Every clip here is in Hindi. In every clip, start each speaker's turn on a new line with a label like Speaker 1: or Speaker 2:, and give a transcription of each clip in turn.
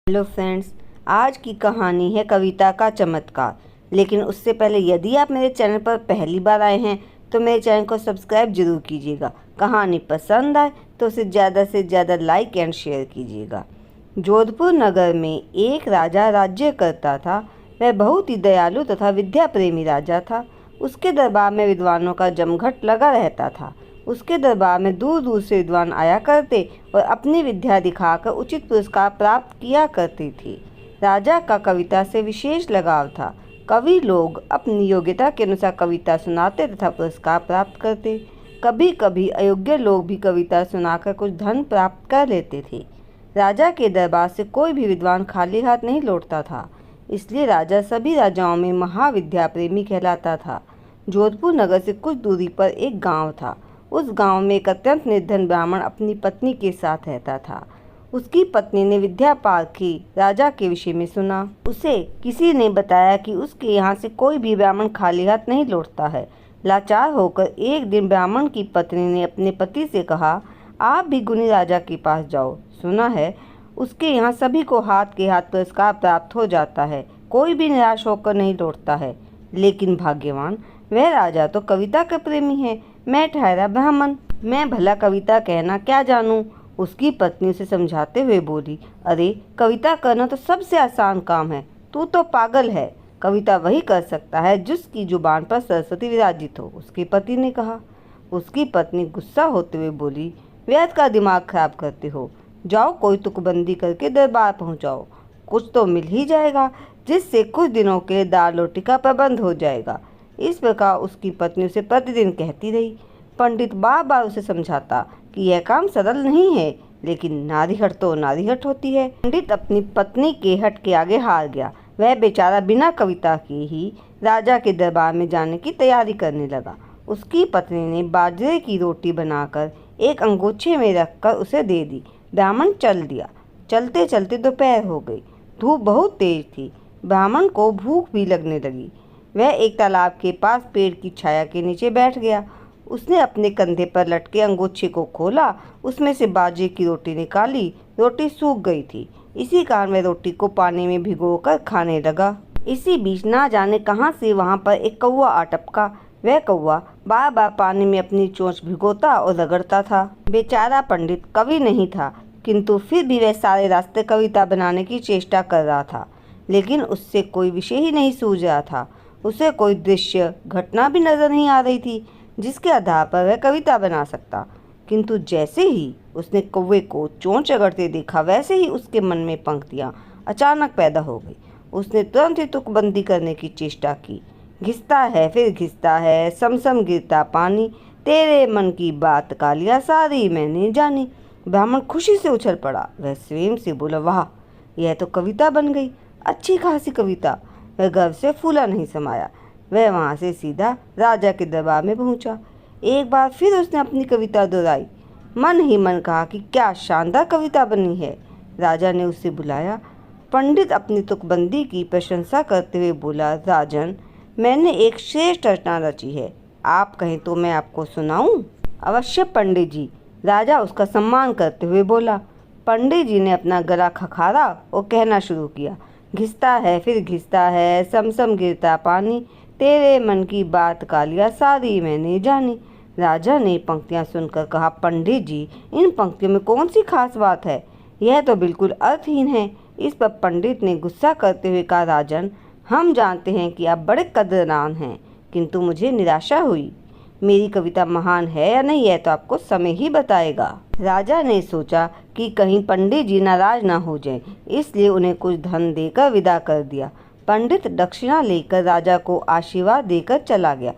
Speaker 1: हेलो फ्रेंड्स, आज की कहानी है कविता का चमत्कार। लेकिन उससे पहले यदि आप मेरे चैनल पर पहली बार आए हैं तो मेरे चैनल को सब्सक्राइब जरूर कीजिएगा। कहानी पसंद आए तो उसे ज़्यादा से ज़्यादा लाइक एंड शेयर कीजिएगा। जोधपुर नगर में एक राजा राज्य करता था। वह बहुत ही दयालु तथा विद्या प्रेमी राजा था। उसके दरबार में विद्वानों का जमघट लगा रहता था। उसके दरबार में दूर दूर से विद्वान आया करते और अपनी विद्या दिखाकर उचित पुरस्कार प्राप्त किया करते थे। राजा का कविता से विशेष लगाव था। कवि लोग अपनी योग्यता के अनुसार कविता सुनाते तथा पुरस्कार प्राप्त करते। कभी कभी अयोग्य लोग भी कविता सुनाकर कुछ धन प्राप्त कर लेते थे। राजा के दरबार से कोई भी विद्वान खाली हाथ नहीं लौटता था। इसलिए राजा सभी राजाओं में महाविद्या प्रेमी कहलाता था। जोधपुर नगर से कुछ दूरी पर एक गांव था। उस गांव में एक अत्यंत निर्धन ब्राह्मण अपनी पत्नी के साथ रहता था। उसकी पत्नी ने विद्या पारखी राजा के विषय में सुना। उसे किसी ने बताया कि उसके यहाँ से कोई भी ब्राह्मण खाली हाथ नहीं लौटता है। लाचार होकर एक दिन ब्राह्मण की पत्नी ने अपने पति से कहा, आप भी गुणी राजा के पास जाओ। सुना है उसके यहाँ सभी को हाथ के हाथ पुरस्कार प्राप्त हो जाता है, कोई भी निराश होकर नहीं लौटता है। लेकिन भाग्यवान वह राजा तो कविता का प्रेमी है, मैं ठहरा ब्राह्मण, मैं भला कविता कहना क्या जानूं। उसकी पत्नी उसे समझाते हुए बोली, अरे कविता करना तो सबसे आसान काम है, तू तो पागल है। कविता वही कर सकता है जिसकी जुबान पर सरस्वती विराजित हो, उसके पति ने कहा। उसकी पत्नी गुस्सा होते हुए बोली, व्यर्थ का दिमाग खराब करते हो, जाओ कोई तुकबंदी करके दरबार पहुंचाओ, कुछ तो मिल ही जाएगा जिससे कुछ दिनों के दाल रोटी का प्रबंध हो जाएगा। इस प्रकार उसकी पत्नी उसे प्रतिदिन कहती रही। पंडित बार बार उसे समझाता कि यह काम सरल नहीं है, लेकिन नारी हट तो नारी हट होती है। पंडित अपनी पत्नी के हट के आगे हार गया। वह बेचारा बिना कविता के ही राजा के दरबार में जाने की तैयारी करने लगा। उसकी पत्नी ने बाजरे की रोटी बनाकर एक अंगोछे में रखकर उसे दे दी। ब्राह्मण चल दिया। चलते चलते दोपहर हो गई। धूप बहुत तेज थी। ब्राह्मण को भूख भी लगने लगी। वह एक तालाब के पास पेड़ की छाया के नीचे बैठ गया। उसने अपने कंधे पर लटके अंगोछे को खोला, उसमें से बाजरे की रोटी निकाली। रोटी सूख गई थी, इसी कारण वह रोटी को पानी में भिगोकर खाने लगा। इसी बीच ना जाने कहां से वहां पर एक कौवा आ टपका। वह कौवा बार बार पानी में अपनी चोंच भिगोता और रगड़ता था। बेचारा पंडित कवि नहीं था, किंतु फिर भी वह सारे रास्ते कविता बनाने की चेष्टा कर रहा था। लेकिन उससे कोई विषय ही नहीं सूझ रहा था। उसे कोई दृश्य घटना भी नजर नहीं आ रही थी जिसके आधार पर वह कविता बना सकता। किंतु जैसे ही उसने कौवे को चोंच रगड़ते देखा, वैसे ही उसके मन में पंक्तियां अचानक पैदा हो गई। उसने तुरंत ही तुकबंदी करने की चेष्टा की। घिसता है फिर घिसता है, समसम गिरता पानी, तेरे मन की बात कालिया सारी मैंने जानी। ब्राह्मण खुशी से उछल पड़ा। वह स्वयं से बोला, वाह, यह तो कविता बन गई, अच्छी खासी कविता। वह गर्व से फूला नहीं समाया। वह वहाँ से सीधा राजा के दरबार में पहुँचा। एक बार फिर उसने अपनी कविता दोहराई। मन ही मन कहा कि क्या शानदार कविता बनी है। राजा ने उसे बुलाया। पंडित अपनी तुकबंदी की प्रशंसा करते हुए बोला, राजन, मैंने एक श्रेष्ठ रचना रची है, आप कहें तो मैं आपको सुनाऊं? अवश्य पंडित जी, राजा उसका सम्मान करते हुए बोला। पंडित जी ने अपना गला खखारा और कहना शुरू किया, घिसता है फिर घिसता है, समसम गिरता पानी, तेरे मन की बात कालिया सारी मैंने जानी। राजा ने पंक्तियां सुनकर कहा, पंडित जी, इन पंक्तियों में कौन सी खास बात है? यह तो बिल्कुल अर्थहीन है। इस पर पंडित ने गुस्सा करते हुए कहा, राजन, हम जानते हैं कि आप बड़े कदरदान हैं, किंतु मुझे निराशा हुई। मेरी कविता महान है या नहीं, यह तो आपको समय ही बताएगा। राजा ने सोचा कि कहीं पंडित जी नाराज ना हो जाएं, इसलिए उन्हें कुछ धन देकर विदा कर दिया। पंडित दक्षिणा लेकर राजा को आशीर्वाद देकर चला गया।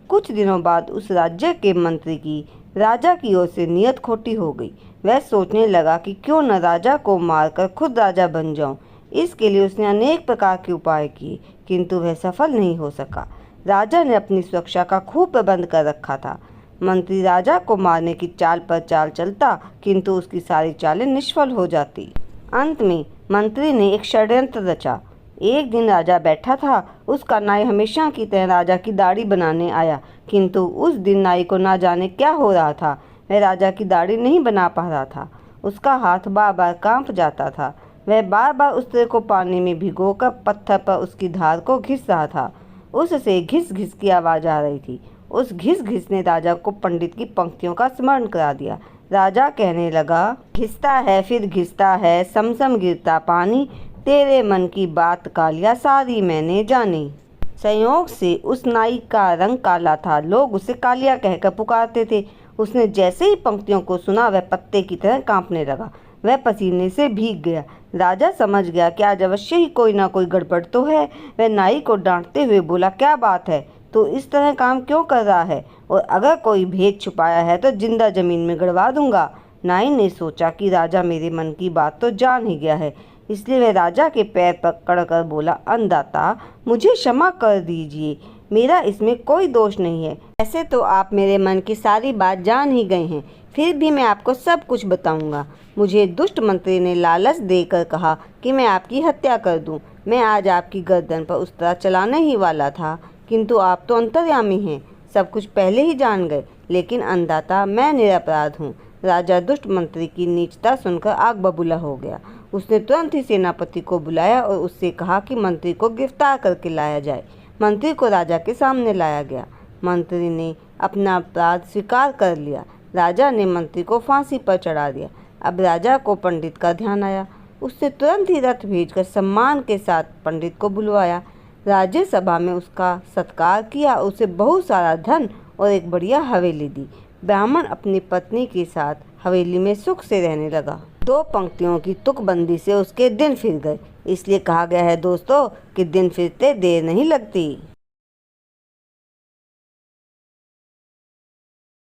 Speaker 1: कुछ दिनों बाद उस राज्य के मंत्री की राजा की ओर से नियत खोटी हो गई। वह सोचने लगा कि क्यों न राजा को मारकर खुद राजा बन जाऊं। इसके लिए उसने अनेक प्रकार के उपाय किए, किंतु वह सफल नहीं हो सका। राजा ने अपनी सुरक्षा का खूब प्रबंध कर रखा था। मंत्री राजा को मारने की चाल पर चाल चलता, किंतु उसकी सारी चालें निष्फल हो जाती। अंत में मंत्री ने एक षड्यंत्र रचा। एक दिन राजा बैठा था। उसका नाई हमेशा की तरह राजा की दाढ़ी बनाने आया, किंतु उस दिन नाई को ना जाने क्या हो रहा था। वह राजा की दाढ़ी नहीं बना पा रहा था। उसका हाथ बार बार कांप जाता था। वह बार बार उस तिल को पानी में भिगोकर पत्थर पर उसकी धार को घिस रहा था। उससे घिस घिस की आवाज़ आ रही थी। उस घिस घिस ने राजा को पंडित की पंक्तियों का स्मरण करा दिया। राजा कहने लगा, घिसता है फिर घिसता है, समसम गिरता पानी, तेरे मन की बात कालिया सारी मैंने जानी। संयोग से उस नाई का रंग काला था। लोग उसे कालिया कहकर पुकारते थे। उसने जैसे ही पंक्तियों को सुना वह पत्ते की तरह कांपने लगा। वह पसीने से भीग गया। राजा समझ गया कि आज अवश्य ही कोई ना कोई गड़बड़ तो है। वह नाई को डांटते हुए बोला, क्या बात है, तो इस तरह काम क्यों कर रहा है, और अगर कोई भेद छुपाया है तो जिंदा जमीन में गड़वा दूंगा। नाई ने सोचा कि राजा मेरे मन की बात तो जान ही गया है, इसलिए वह राजा के पैर पकड़ कर बोला, अन्नदाता मुझे क्षमा कर दीजिए, मेरा इसमें कोई दोष नहीं है। ऐसे तो आप मेरे मन की सारी बात जान ही गए हैं, फिर भी मैं आपको सब कुछ बताऊंगा। मुझे दुष्ट मंत्री ने लालच देकर कहा कि मैं आपकी हत्या कर दूं। मैं आज आपकी गर्दन पर उस्तरा चलाने ही वाला था, किंतु आप तो अंतर्यामी हैं, सब कुछ पहले ही जान गए। लेकिन अन्नदाता मैं निरपराध हूँ। राजा दुष्ट मंत्री की नीचता सुनकर आग बबूला हो गया। उसने तुरंत ही सेनापति को बुलाया और उससे कहा कि मंत्री को गिरफ्तार करके लाया जाए। मंत्री को राजा के सामने लाया गया। मंत्री ने अपना अपराध स्वीकार कर लिया। राजा ने मंत्री को फांसी पर चढ़ा दिया। अब राजा को पंडित का ध्यान आया। उसने तुरंत ही रथ भेजकर सम्मान के साथ पंडित को बुलवाया। राज्यसभा में उसका सत्कार किया, उसे बहुत सारा धन और एक बढ़िया हवेली दी। ब्राह्मण अपनी पत्नी के साथ हवेली में सुख से रहने लगा। 2 पंक्तियों की तुकबंदी से उसके दिन फिर गए। इसलिए कहा गया है दोस्तों कि दिन फिरते देर नहीं लगती।